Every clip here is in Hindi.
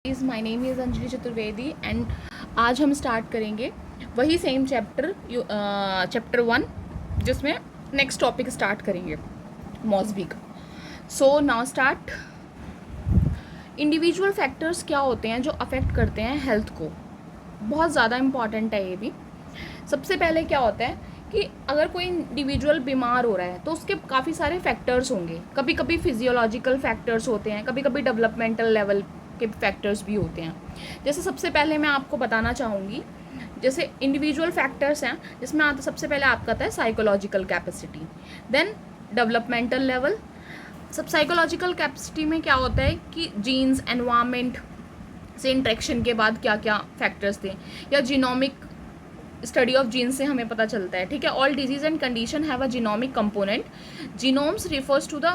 My name is Anjali Chaturvedi and आज हम स्टार्ट करेंगे वही सेम चैप्टर 1 जिसमें नेक्स्ट टॉपिक स्टार्ट करेंगे मॉस्बी का। So now start. Individual factors क्या होते हैं जो अफेक्ट करते हैं हेल्थ को, बहुत ज़्यादा इम्पॉर्टेंट है ये भी। सबसे पहले क्या होता है कि अगर कोई इंडिविजुअल बीमार हो रहा है तो उसके काफ़ी सारे फैक्टर्स होंगे। कभी कभी फिजियोलॉजिकल फैक्टर्स होते हैं, कभी कभी डेवलपमेंटल लेवल के फैक्टर्स भी होते हैं। जैसे सबसे पहले मैं आपको बताना चाहूँगी, जैसे इंडिविजुअल फैक्टर्स हैं जिसमें आता सबसे पहले आपका आता है psychological capacity, then developmental level. सब साइकोलॉजिकल कैपेसिटी में क्या होता है कि जीन्स, एनवायरनमेंट से इंट्रैक्शन के बाद क्या क्या फैक्टर्स थे, या जीनोमिक स्टडी ऑफ जीन्स से हमें पता चलता है। ठीक है, all disease and condition have a genomic component. Genomes refers to the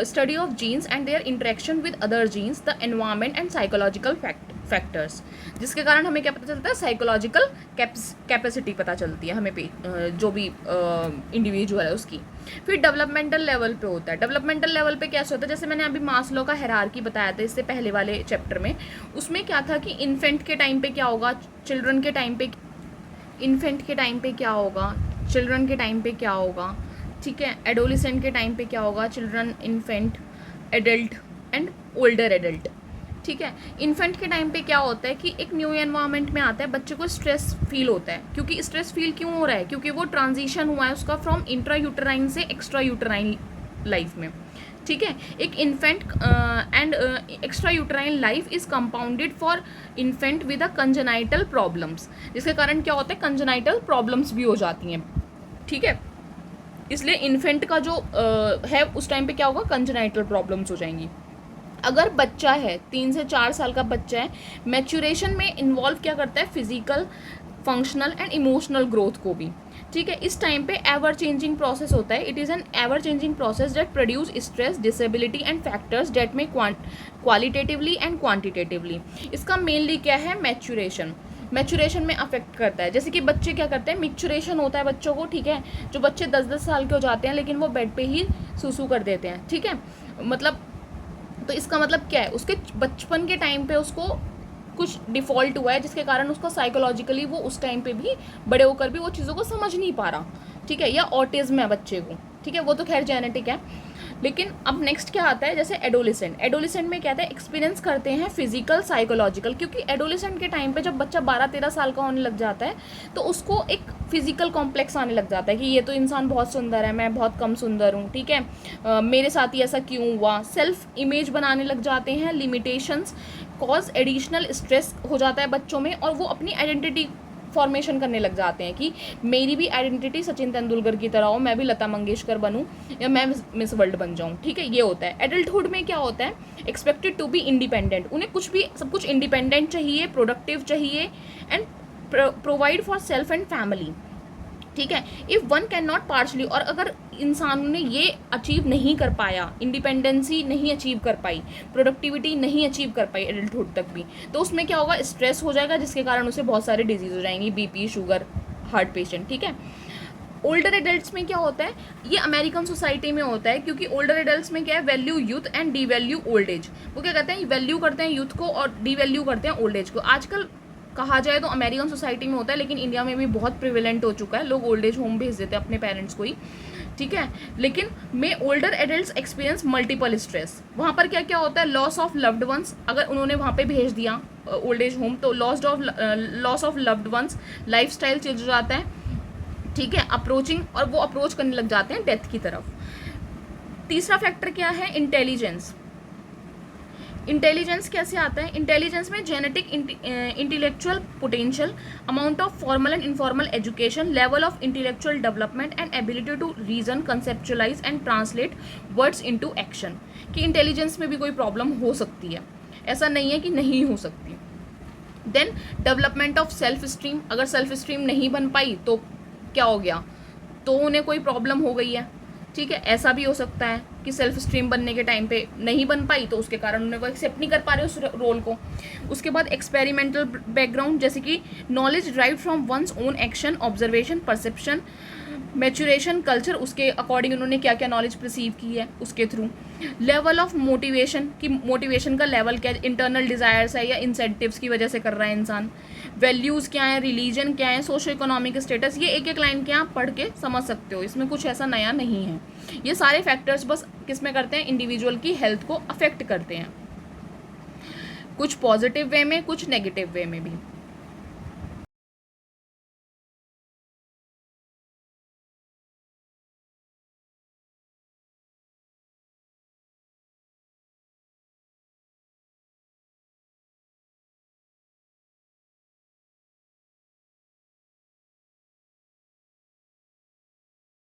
study of genes and their interaction with other genes, the environment and psychological factors, जिसके कारण हमें क्या पता चलता है, साइकोलॉजिकल कैपेसिटी पता चलती है हमें जो भी इंडिविजुअल है उसकी। फिर डेवलपमेंटल लेवल पे होता है। डेवलपमेंटल लेवल पे कैसे होता है, जैसे मैंने अभी मास्लो का हायरार्की बताया था इससे पहले वाले चैप्टर में, उसमें क्या था कि इन्फेंट के टाइम पे क्या होगा, चिल्ड्रन के टाइम पे क्या होगा, चिल्ड्रन के टाइम पे क्या होगा, ठीक है, एडोलिसेंट के टाइम पे क्या होगा, children, infant, adult and older adult. ठीक है, इन्फेंट के टाइम पे क्या होता है कि एक न्यू एनवायरनमेंट में आता है, बच्चे को स्ट्रेस फील होता है। क्योंकि स्ट्रेस फील क्यों हो रहा है, क्योंकि वो ट्रांजिशन हुआ है उसका फ्रॉम इंट्रा यूटराइन से एक्स्ट्रा यूटराइन लाइफ में। ठीक है, एक infant and extra uterine life is compounded for infant with a congenital problems, जिसके कारण क्या होता है, कंजेनाइटल प्रॉब्लम्स भी हो जाती हैं। ठीक है, इसलिए इन्फेंट का जो है उस टाइम पे क्या होगा, कंजेनाइटल प्रॉब्लम्स हो जाएंगी। अगर बच्चा है 3 से 4 साल का बच्चा है, मैच्योरेशन में इन्वॉल्व क्या करता है, physical, functional and emotional growth को भी। ठीक है, इस टाइम पे एवर चेंजिंग प्रोसेस होता है। It is an ever changing process that produce stress, disability and factors that में क्वालिटेटिवली एंड क्वांटिटेटिवली। इसका मेनली क्या है, मैच्योरेशन में अफेक्ट करता है। जैसे कि बच्चे क्या करते हैं, मैच्योरेशन होता है बच्चों को, ठीक है, जो बच्चे 10-10 साल के हो जाते हैं लेकिन वो बेड पे ही सूसू कर देते हैं। ठीक है, मतलब तो इसका मतलब क्या है, उसके बचपन के टाइम पे उसको कुछ डिफ़ॉल्ट हुआ है जिसके कारण उसका साइकोलॉजिकली वो उस टाइम पे भी बड़े होकर भी वो चीज़ों को समझ नहीं पा रहा। ठीक है, या ऑटिज्म है बच्चे को, ठीक है, वो तो खैर जेनेटिक है। लेकिन अब नेक्स्ट क्या आता है, जैसे एडोलिसेंट में क्या था, एक्सपीरियंस करते हैं फिजिकल, साइकोलॉजिकल। क्योंकि एडोलिसेंट के टाइम पे जब बच्चा 12-13 साल का होने लग जाता है तो उसको एक फिजिकल कॉम्प्लेक्स आने लग जाता है कि ये तो इंसान बहुत सुंदर है, मैं बहुत कम सुंदर हूँ। ठीक है, मेरे साथ ही ऐसा क्यों हुआ, सेल्फ इमेज बनाने लग जाते हैं। लिमिटेशंस कॉज एडिशनल स्ट्रेस हो जाता है बच्चों में, और वो अपनी आइडेंटिटी फॉर्मेशन करने लग जाते हैं कि मेरी भी आइडेंटिटी सचिन तेंदुलकर की तरह हो, मैं भी लता मंगेशकर बनूं, या मैं मिस वर्ल्ड बन जाऊं। ठीक है, ये होता है। एडल्टहुड में क्या होता है, एक्सपेक्टेड टू बी इंडिपेंडेंट, उन्हें सब कुछ इंडिपेंडेंट चाहिए, प्रोडक्टिव चाहिए and provide for self and family. ठीक है, if one can not partially, और अगर इंसान ने ये अचीव नहीं कर पाया, इंडिपेंडेंसी नहीं अचीव कर पाई, प्रोडक्टिविटी नहीं अचीव कर पाई एडल्टहुड तक भी, तो उसमें क्या होगा, स्ट्रेस हो जाएगा, जिसके कारण उसे बहुत सारे डिजीज हो जाएंगी, बीपी, शुगर, हार्ट पेशेंट। ठीक है, ओल्डर एडल्ट्स में क्या होता है, ये अमेरिकन सोसाइटी में होता है, क्योंकि ओल्डर एडल्ट्स में क्या है, value youth and D value old age. वो क्या कहते हैं, वैल्यू करते हैं यूथ को और डी वैल्यू करते हैं ओल्ड एज को। आजकल कहा जाए तो अमेरिकन सोसाइटी में होता है, लेकिन इंडिया में भी बहुत प्रिवेलेंट हो चुका है, लोग ओल्ड एज होम भेज देते हैं अपने पेरेंट्स को ही। ठीक है, लेकिन में older adults experience multiple stress. वहाँ पर क्या क्या होता है, लॉस ऑफ लव्ड वंस, अगर उन्होंने वहाँ पे भेज दिया ओल्ड एज होम तो loss of loved ones, life style change हो जाता है। ठीक है, अप्रोचिंग, और वो अप्रोच करने लग जाते हैं डेथ की तरफ। तीसरा फैक्टर क्या है, इंटेलिजेंस कैसे आता है, इंटेलिजेंस में genetic, intellectual potential, amount of formal and informal education, level of intellectual development and ability to reason, conceptualise and translate words into action. कि इंटेलिजेंस में भी कोई प्रॉब्लम हो सकती है, ऐसा नहीं है कि नहीं हो सकती। Then development of self esteem, अगर सेल्फ स्टीम नहीं बन पाई तो क्या हो गया, तो उन्हें कोई प्रॉब्लम हो गई है। ठीक है, ऐसा भी हो सकता है कि सेल्फ स्ट्रीम बनने के टाइम पे नहीं बन पाई तो उसके कारण उन्हें वो एक्सेप्ट नहीं कर पा रहे उस रोल को। उसके बाद एक्सपेरिमेंटल बैकग्राउंड, जैसे कि knowledge drive from one's own action, observation, perception, maturation, culture, उसके अकॉर्डिंग उन्होंने क्या क्या नॉलेज रिसीव की है उसके थ्रू। लेवल ऑफ मोटिवेशन, कि मोटिवेशन का लेवल क्या है, इंटरनल डिज़ायर्स है या इंसेंटिव्स की वजह से कर रहा है इंसान। वैल्यूज़ क्या है, रिलीजन क्या है, सोशो इकोनॉमिक स्टेटस, ये एक एक लाइन के आप पढ़ के समझ सकते हो, इसमें कुछ ऐसा नया नहीं है। ये सारे फैक्टर्स बस किस में करते हैं, इंडिविजुअल की हेल्थ को अफेक्ट करते हैं, कुछ पॉजिटिव वे में, कुछ नेगेटिव वे में भी।